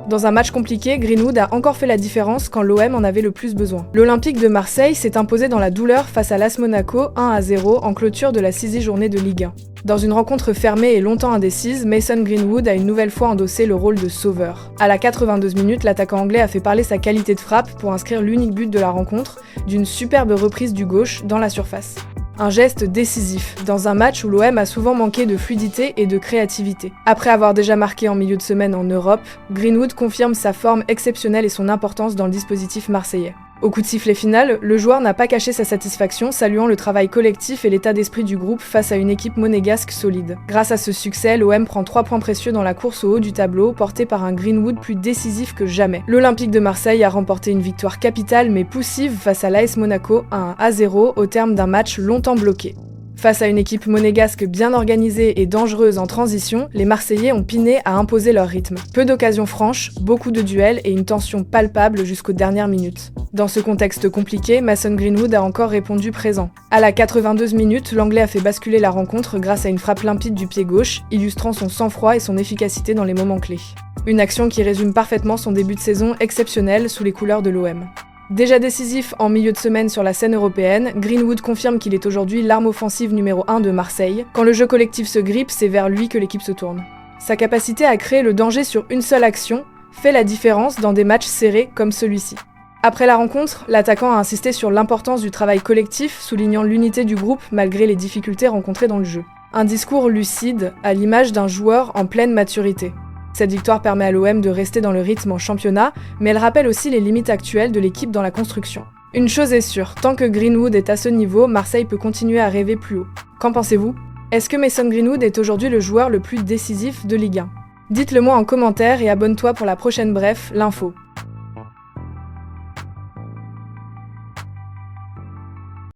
Dans un match compliqué, Greenwood a encore fait la différence quand l'OM en avait le plus besoin. L'Olympique de Marseille s'est imposé dans la douleur face à l'AS Monaco 1-0 en clôture de la 6e journée de Ligue 1. Dans une rencontre fermée et longtemps indécise, Mason Greenwood a une nouvelle fois endossé le rôle de sauveur. À la 82e minute, l'attaquant anglais a fait parler sa qualité de frappe pour inscrire l'unique but de la rencontre, d'une superbe reprise du gauche dans la surface. Un geste décisif, dans un match où l'OM a souvent manqué de fluidité et de créativité. Après avoir déjà marqué en milieu de semaine en Europe, Greenwood confirme sa forme exceptionnelle et son importance dans le dispositif marseillais. Au coup de sifflet final, le joueur n'a pas caché sa satisfaction, saluant le travail collectif et l'état d'esprit du groupe face à une équipe monégasque solide. Grâce à ce succès, l'OM prend 3 points précieux dans la course au haut du tableau, porté par un Greenwood plus décisif que jamais. L'Olympique de Marseille a remporté une victoire capitale mais poussive face à l'AS Monaco 1-0 au terme d'un match longtemps bloqué. Face à une équipe monégasque bien organisée et dangereuse en transition, les Marseillais ont piné à imposer leur rythme. Peu d'occasions franches, beaucoup de duels et une tension palpable jusqu'aux dernières minutes. Dans ce contexte compliqué, Mason Greenwood a encore répondu présent. À la 82e minute, l'Anglais a fait basculer la rencontre grâce à une frappe limpide du pied gauche, illustrant son sang-froid et son efficacité dans les moments clés. Une action qui résume parfaitement son début de saison exceptionnel sous les couleurs de l'OM. Déjà décisif en milieu de semaine sur la scène européenne, Greenwood confirme qu'il est aujourd'hui l'arme offensive numéro 1 de Marseille. Quand le jeu collectif se grippe, c'est vers lui que l'équipe se tourne. Sa capacité à créer le danger sur une seule action fait la différence dans des matchs serrés comme celui-ci. Après la rencontre, l'attaquant a insisté sur l'importance du travail collectif, soulignant l'unité du groupe malgré les difficultés rencontrées dans le jeu. Un discours lucide, à l'image d'un joueur en pleine maturité. Cette victoire permet à l'OM de rester dans le rythme en championnat, mais elle rappelle aussi les limites actuelles de l'équipe dans la construction. Une chose est sûre, tant que Greenwood est à ce niveau, Marseille peut continuer à rêver plus haut. Qu'en pensez-vous ? Est-ce que Mason Greenwood est aujourd'hui le joueur le plus décisif de Ligue 1 ? Dites-le moi en commentaire et abonne-toi pour la prochaine Bref, l'info.